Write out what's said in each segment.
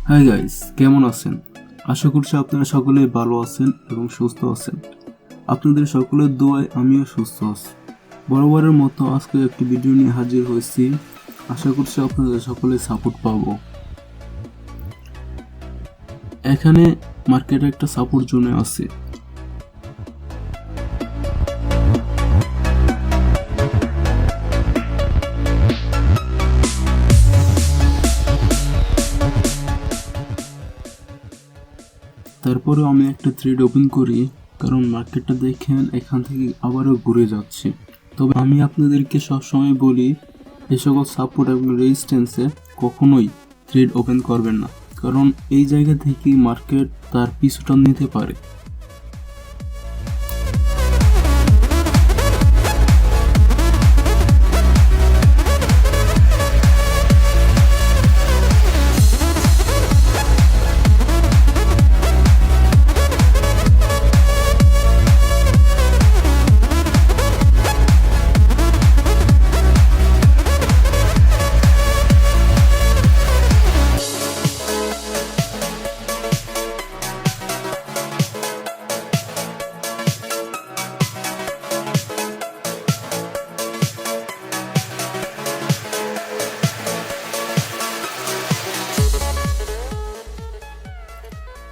Hi guys, কেমন আছেন? আশা করছি আপনারা সকলেই ভালো আছেন এবং সুস্থ আছেন। আপনাদের সকলের দোয়ায় আমিও সুস্থ আছি। বরাবরের মতো আজকে একটি ভিডিও নিয়ে হাজির হয়েছি। আশা করছি আপনাদের সকলে সাপোর্ট পাবো। এখানে মার্কেটে একটা সাপোর্ট জোনে আছে। তারপরে আমি একটা থ্রেড ওপেন করি, কারণ মার্কেটটা দেখেন এখান থেকে আবারও ঘুরে যাচ্ছে। তবে আমি আপনাদেরকে সবসময় বলি, এই সকল সাপোর্ট এবং রেজিস্ট্যান্সে কখনোই থ্রেড ওপেন করবেন না, কারণ এই জায়গা থেকে মার্কেট তার পিছুটা নিতে পারে।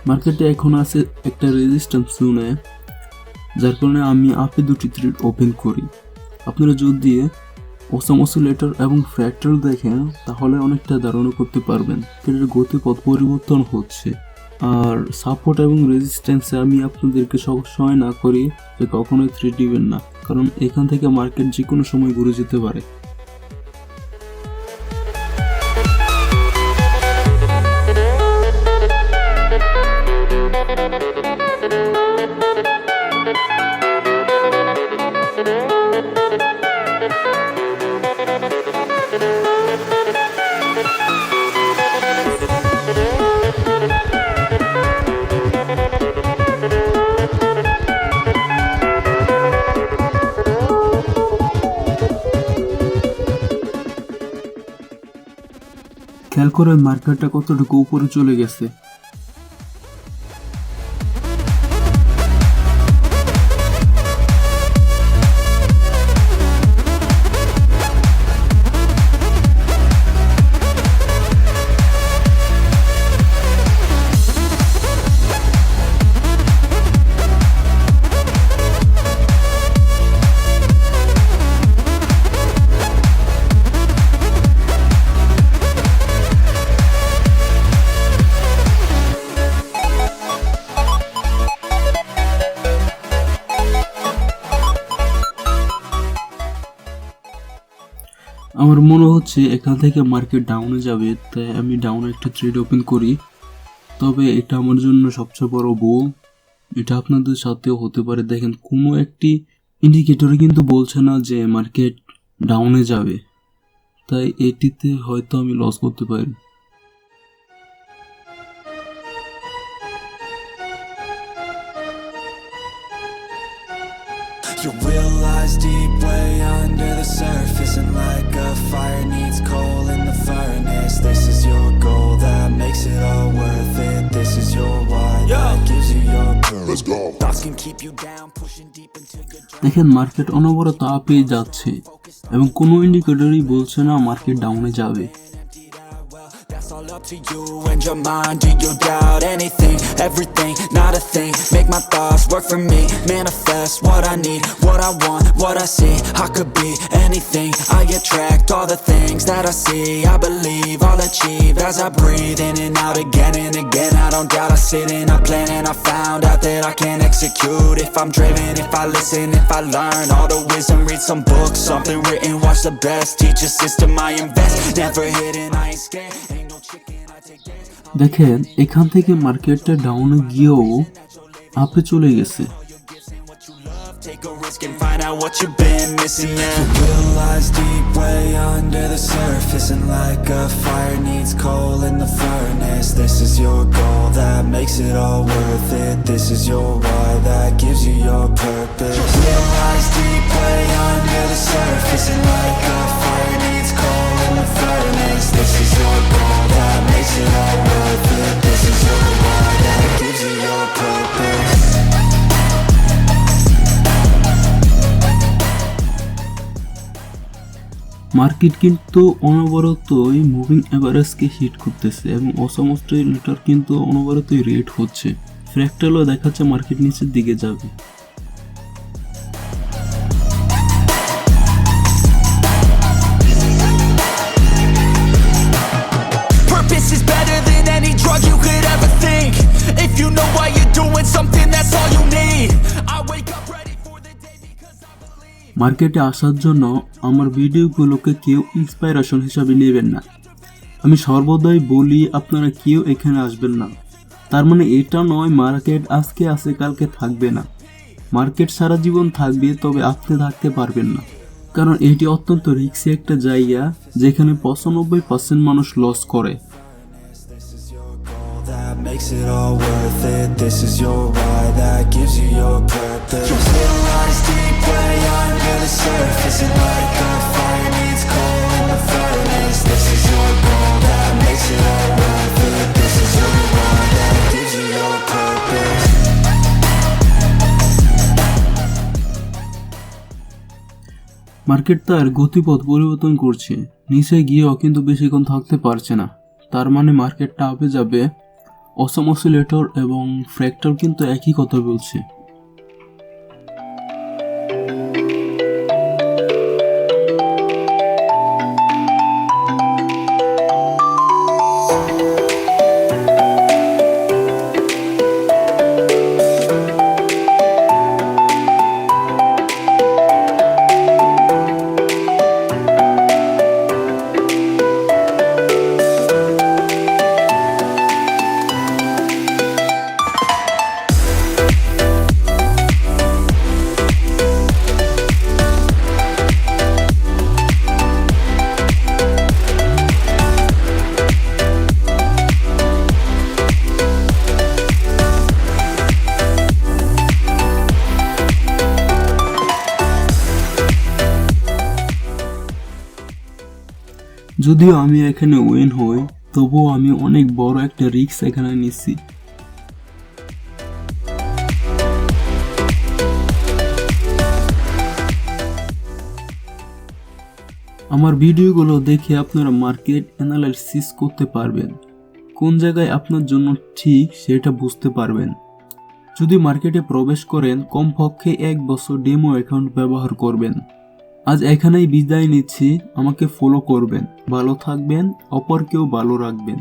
মার্কেটে এখন আছে একটা রেজিস্ট্যান্স জোনে, যার কারণে আমি আপে দুটি থ্রেড ওপেন করি। আপনারা যদি ওসাম অসিলেটর এবং ফ্র্যাক্টাল দেখেন তাহলে অনেকটা ধারণা করতে পারবেন এটার গতিপথ পরিবর্তন হচ্ছে। আর সাপোর্ট এবং রেজিস্ট্যান্সে আমি আপনাদেরকে সবসময় না করি যে কখনোই থ্রেড দিবেন না, কারণ এখান থেকে মার্কেট যে কোনো সময় ঘুরে যেতে পারে। খেয়াল করেন মার্কেটটা কতটুকু উপরে চলে গেছে। আমার মনে হচ্ছে এখান থেকে মার্কেট ডাউনে যাবে, তাই আমি ডাউনে একটা ট্রেড ওপেন করি। তবে এটা আমার জন্য সবচেয়ে বড় ভুল, এটা আপনাদের সাথেও হতে পারে। দেখেন কোনো একটি ইন্ডিকেটরে কিন্তু বলছে না যে মার্কেট ডাউনে যাবে, তাই এটিতে হয়তো আমি লস করতে পারি। Your will lies deep way under the surface, and like a fire needs coal in the furnace. This is your goal that makes it all worth it. This is your why that gives you your purpose. Let's go. Thoughts can keep you down, pushing deep into your dreams. দেখেন market অনবরত আপে যাচ্ছে এবং কোনো ইন্ডিকেটরই বলছে না market ডাউনে যাবে। That's all up to you and your mind. Do you doubt anything, everything, not a thing? Make my thoughts work for me, manifest what I need, what I want, what I see. I could be anything, I attract all the things that I see. I believe I'll achieve as I breathe in and out again and again. I don't doubt, I sit and I plan, and I found out that I can execute if I'm driven, if I listen, if I learn all the wisdom. Read some books, something written, watch the best. Teach a system I invest, never hidden, I ain't scared. দেখেন এখান থেকে মার্কেটটা ডাউনে গিয়েও আপে চলে গেছে। Take a risk and find out what you've been missing. Your will lies deep way under the surface, and like a fire needs coal in the furnace. This is your goal that makes it all worth it. This is your why that gives you your purpose. Your will lies deep way under the surface, and like a fire needs coal in the furnace. This is your goal that makes it all worth it. Market কিন্তু অনবরতই moving এভারেজকে hit করতেছে এবং অসম oscillator কিন্তু অনবরতই rate হচ্ছে। ফ্র্যাকটালও দেখাচ্ছে market নিচের দিকে যাবে। Purpose is better than any drug you could ever think. If you know why you're doing something, that's all you need. I wake up ready for the day because I believe. মার্কেটে আসার জন্য আমার ভিডিওগুলোকে কেউ inspiration হিসাবে নেবেন না। আমি সর্বদাই বলি আপনারা কেউ এখানে আসবেন না। তার মানে এটা নয় মার্কেট আজকে আছে কালকে থাকবে না। মার্কেট সারা জীবন থাকবে, তবে আপনি থাকতে পারবেন না, কারণ এটি অত্যন্ত রিস্কি একটা জায়গা যেখানে 95% মানুষ লস করে। This is your goal that makes it all worth it. This is your why that gives you your purpose. Your will lies deep way under the surface, and like a fire needs coal in the furnace. This is your goal that makes it all worth it. This is your why that gives you your purpose. Market তার গতিপথ পরিবর্তন করছে, নিচে গিয়েও কিন্তু বেশিক্ষণ থাকতে পারছে না। তার মানে মার্কেটটা আপে যাবে। অসম অসিলেটর এবং ফ্র্যাক্টাল কিন্তু একই কথা বলছে। যদিও আমি এখানে উইন হই, তবুও আমি অনেক বড় একটা রিস্ক এখানে নিচ্ছি। আমার ভিডিওগুলো দেখে আপনারা মার্কেট অ্যানালাইসিস করতে পারবেন, কোন জায়গায় আপনার জন্য ঠিক সেটা বুঝতে পারবেন। যদি মার্কেটে প্রবেশ করেন কমপক্ষে 1 বছর ডেমো অ্যাকাউন্ট ব্যবহার করবেন। আজ এখানেই বিদায় নিচ্ছি, আমাকে ফলো করবেন, ভালো থাকবেন, অপরকেও ভালো রাখবেন।